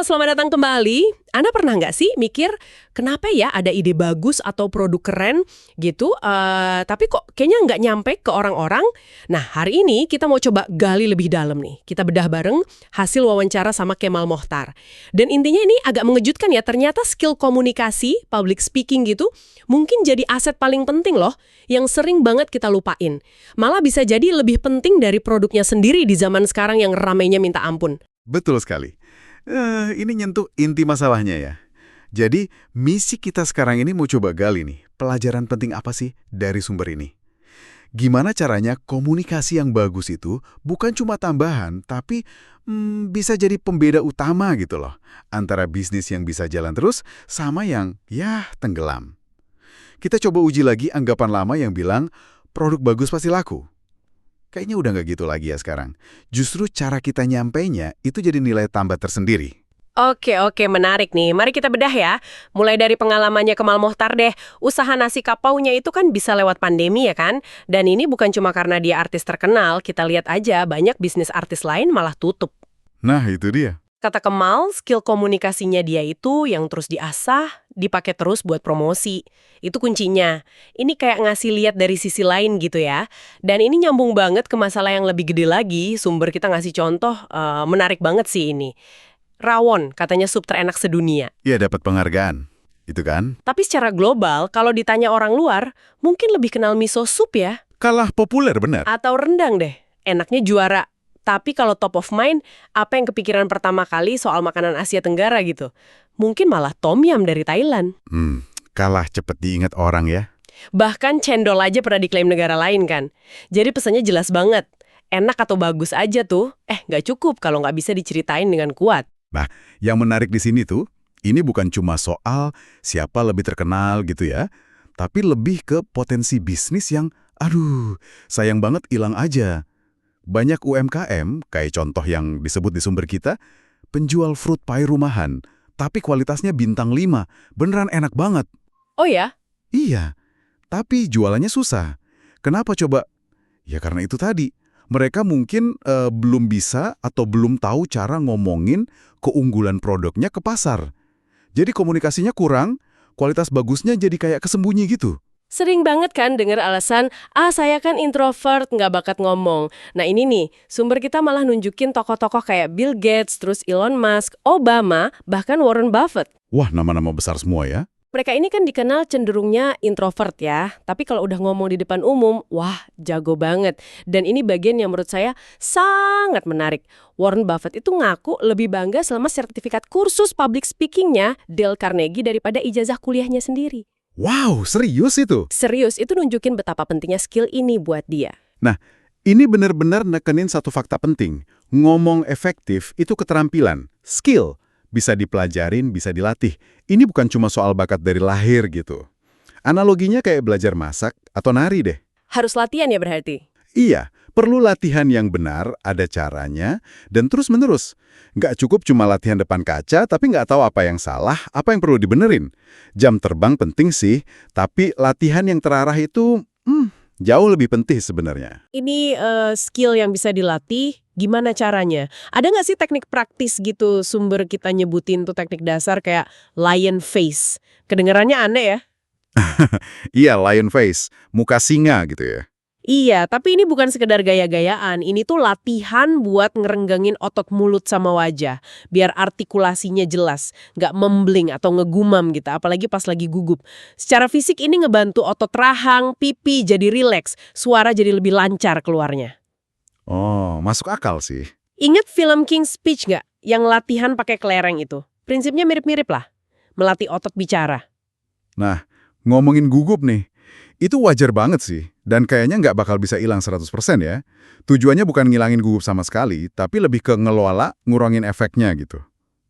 selamat datang kembali. Anda pernah nggak sih mikir, kenapa ya ada ide bagus atau produk keren gitu, tapi kok kayaknya nggak nyampe ke orang-orang? Nah, hari ini kita mau coba gali lebih dalam nih. Kita bedah bareng hasil wawancara sama Kemal Mokhtar. Dan intinya ini agak mengejutkan ya, ternyata skill komunikasi, public speaking gitu, mungkin jadi aset paling penting loh, yang sering banget kita lupain. Malah bisa jadi lebih penting dari produknya sendiri di zaman sekarang yang ramainya minta ampun. Betul sekali. Ini nyentuh inti masalahnya ya. Jadi, misi kita sekarang ini mau coba gali nih, pelajaran penting apa sih dari sumber ini? Gimana caranya komunikasi yang bagus itu bukan cuma tambahan, tapi bisa jadi pembeda utama gitu loh. Antara bisnis yang bisa jalan terus sama yang, ya, tenggelam. Kita coba uji lagi anggapan lama yang bilang, produk bagus pasti laku. Kayaknya udah nggak gitu lagi ya sekarang. Justru cara kita nyampainya itu jadi nilai tambah tersendiri. Oke, menarik nih. Mari kita bedah ya. Mulai dari pengalamannya Kemal Mokhtar deh. Usaha nasi kapaunya itu kan bisa lewat pandemi ya kan? Dan ini bukan cuma karena dia artis terkenal, kita lihat aja banyak bisnis artis lain malah tutup. Nah, itu dia. Kata Kemal, skill komunikasinya dia itu yang terus diasah, dipakai terus buat promosi. Itu kuncinya. Ini kayak ngasih lihat dari sisi lain gitu ya. Dan ini nyambung banget ke masalah yang lebih gede lagi. Sumber kita ngasih contoh, menarik banget sih ini. Rawon, katanya sup terenak sedunia. Ya, dapat penghargaan. Itu kan? Tapi secara global, kalau ditanya orang luar, mungkin lebih kenal miso sup ya. Kalah populer benar. Atau rendang deh. Enaknya juara. Tapi kalau top of mind, apa yang kepikiran pertama kali soal makanan Asia Tenggara gitu? Mungkin malah tom yum dari Thailand. Kalah cepet diingat orang ya. Bahkan cendol aja pernah diklaim negara lain kan. Jadi pesannya jelas banget. Enak atau bagus aja tuh, nggak cukup kalau nggak bisa diceritain dengan kuat. Nah, yang menarik di sini tuh, ini bukan cuma soal siapa lebih terkenal gitu ya, tapi lebih ke potensi bisnis yang, sayang banget hilang aja. Banyak UMKM, kayak contoh yang disebut di sumber kita, penjual fruit pie rumahan, tapi kualitasnya bintang 5, beneran enak banget. Oh ya? Iya, tapi jualannya susah. Kenapa coba? Ya karena itu tadi, mereka mungkin belum bisa atau belum tahu cara ngomongin keunggulan produknya ke pasar. Jadi komunikasinya kurang, kualitas bagusnya jadi kayak kesembunyi gitu. Sering banget kan dengar alasan, saya kan introvert, nggak bakat ngomong. Nah ini nih, sumber kita malah nunjukin tokoh-tokoh kayak Bill Gates, terus Elon Musk, Obama, bahkan Warren Buffett. Wah, nama-nama besar semua ya. Mereka ini kan dikenal cenderungnya introvert ya, tapi kalau udah ngomong di depan umum, wah jago banget. Dan ini bagian yang menurut saya sangat menarik. Warren Buffett itu ngaku lebih bangga selama sertifikat kursus public speaking-nya Dale Carnegie daripada ijazah kuliahnya sendiri. Wow, serius itu? Serius, itu nunjukin betapa pentingnya skill ini buat dia. Nah, ini benar-benar nekenin satu fakta penting. Ngomong efektif itu keterampilan, skill. Bisa dipelajarin, bisa dilatih. Ini bukan cuma soal bakat dari lahir gitu. Analoginya kayak belajar masak atau nari deh. Harus latihan ya berarti? Iya, perlu latihan yang benar, ada caranya, dan terus-menerus. Nggak cukup cuma latihan depan kaca, tapi nggak tahu apa yang salah, apa yang perlu dibenerin. Jam terbang penting sih, tapi latihan yang terarah itu jauh lebih penting sebenarnya. Ini skill yang bisa dilatih, gimana caranya? Ada nggak sih teknik praktis gitu, sumber kita nyebutin tuh teknik dasar kayak lion face? Kedengarannya aneh ya? Iya, lion face, muka singa gitu ya. Iya, tapi ini bukan sekedar gaya-gayaan. Ini tuh latihan buat ngerenggangin otot mulut sama wajah. Biar artikulasinya jelas, nggak membling atau ngegumam gitu, apalagi pas lagi gugup. Secara fisik ini ngebantu otot rahang, pipi jadi rileks, suara jadi lebih lancar keluarnya. Oh, masuk akal sih. Ingat film King's Speech nggak? Yang latihan pakai kelereng itu. Prinsipnya mirip-mirip lah. Melatih otot bicara. Nah, ngomongin gugup nih. Itu wajar banget sih, dan kayaknya nggak bakal bisa hilang 100% ya. Tujuannya bukan ngilangin gugup sama sekali, tapi lebih ke ngelola, ngurangin efeknya gitu.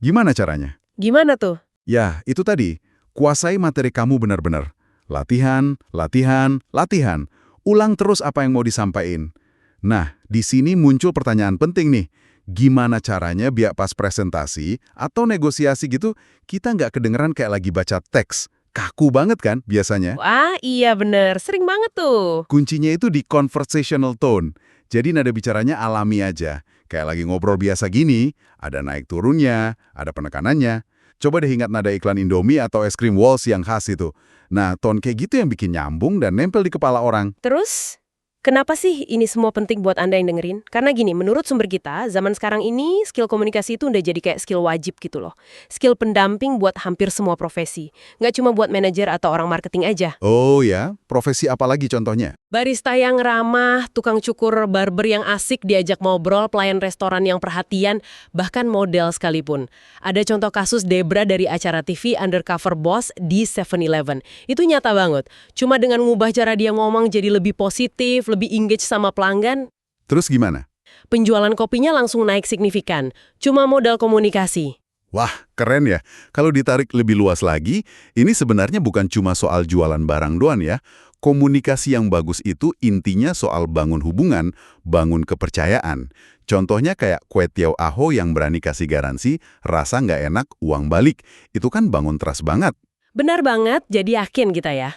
Gimana caranya? Gimana tuh? Ya, itu tadi. Kuasai materi kamu benar-benar. Latihan, latihan, latihan. Ulang terus apa yang mau disampaikan. Nah, di sini muncul pertanyaan penting nih. Gimana caranya biar pas presentasi atau negosiasi gitu, kita nggak kedengeran kayak lagi baca teks. Kaku banget kan biasanya? Wah, iya bener. Sering banget tuh. Kuncinya itu di conversational tone. Jadi nada bicaranya alami aja. Kayak lagi ngobrol biasa gini, ada naik turunnya, ada penekanannya. Coba deh ingat nada iklan Indomie atau es krim Walls yang khas itu. Nah, tone kayak gitu yang bikin nyambung dan nempel di kepala orang. Terus, kenapa sih ini semua penting buat Anda yang dengerin? Karena gini, menurut sumber kita, zaman sekarang ini skill komunikasi itu udah jadi kayak skill wajib gitu loh. Skill pendamping buat hampir semua profesi. Nggak cuma buat manajer atau orang marketing aja. Oh ya, profesi apa lagi contohnya? Barista yang ramah, tukang cukur barber yang asik diajak ngobrol, pelayan restoran yang perhatian, bahkan model sekalipun. Ada contoh kasus Debra dari acara TV Undercover Boss di 7-Eleven. Itu nyata banget. Cuma dengan ngubah cara dia ngomong jadi lebih positif, lebih engage sama pelanggan, Terus gimana? penjualan kopinya langsung naik signifikan. Cuma modal komunikasi. Wah, keren ya. Kalau ditarik lebih luas lagi, ini sebenarnya bukan cuma soal jualan barang doang ya. Komunikasi yang bagus itu intinya soal bangun hubungan, bangun kepercayaan. Contohnya kayak kue tiaw Aho yang berani kasih garansi, rasa nggak enak, uang balik. Itu kan bangun trust banget. Benar banget, jadi yakin kita ya.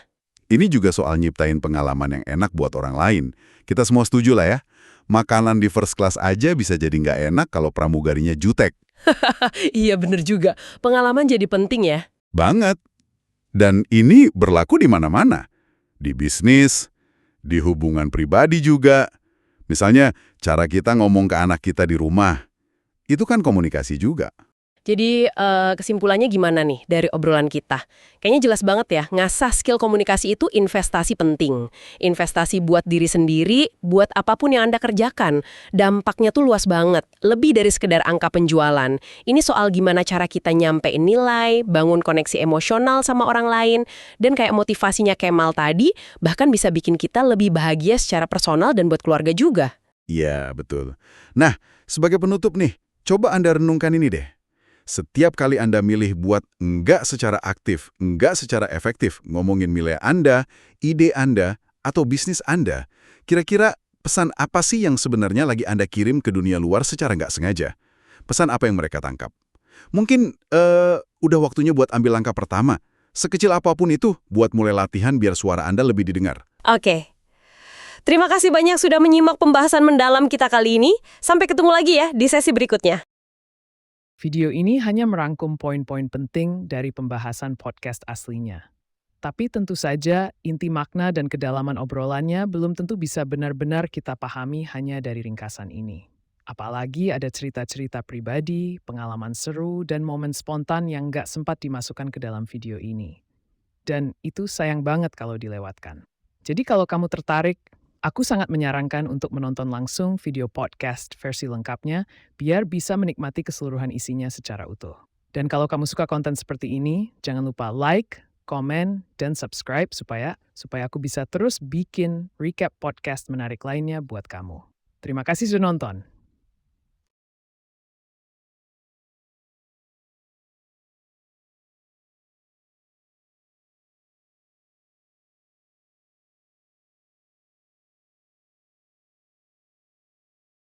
Ini juga soal nyiptain pengalaman yang enak buat orang lain. Kita semua setuju lah ya. Makanan di first class aja bisa jadi nggak enak kalau pramugarinya jutek. Iya bener juga, pengalaman jadi penting ya. Banget. Dan ini berlaku di mana-mana. Di bisnis, di hubungan pribadi juga. Misalnya, cara kita ngomong ke anak kita di rumah. Itu kan komunikasi juga. Jadi kesimpulannya gimana nih dari obrolan kita? Kayaknya jelas banget ya, ngasah skill komunikasi itu investasi penting. Investasi buat diri sendiri, buat apapun yang Anda kerjakan. Dampaknya tuh luas banget, lebih dari sekedar angka penjualan. Ini soal gimana cara kita nyampein nilai, bangun koneksi emosional sama orang lain, dan kayak motivasinya Kemal tadi, bahkan bisa bikin kita lebih bahagia secara personal dan buat keluarga juga. Iya, betul. Nah, sebagai penutup nih, coba Anda renungkan ini deh. Setiap kali Anda milih buat enggak secara aktif, enggak secara efektif ngomongin nilai Anda, ide Anda, atau bisnis Anda, kira-kira pesan apa sih yang sebenarnya lagi Anda kirim ke dunia luar secara nggak sengaja? Pesan apa yang mereka tangkap? Mungkin udah waktunya buat ambil langkah pertama. Sekecil apapun itu, buat mulai latihan biar suara Anda lebih didengar. Oke. Terima kasih banyak sudah menyimak pembahasan mendalam kita kali ini. Sampai ketemu lagi ya di sesi berikutnya. Video ini hanya merangkum poin-poin penting dari pembahasan podcast aslinya. Tapi tentu saja, inti makna dan kedalaman obrolannya belum tentu bisa benar-benar kita pahami hanya dari ringkasan ini. Apalagi ada cerita-cerita pribadi, pengalaman seru, dan momen spontan yang nggak sempat dimasukkan ke dalam video ini. Dan itu sayang banget kalau dilewatkan. Jadi kalau kamu tertarik, aku sangat menyarankan untuk menonton langsung video podcast versi lengkapnya biar bisa menikmati keseluruhan isinya secara utuh. Dan kalau kamu suka konten seperti ini, jangan lupa like, komen, dan subscribe supaya aku bisa terus bikin recap podcast menarik lainnya buat kamu. Terima kasih sudah nonton.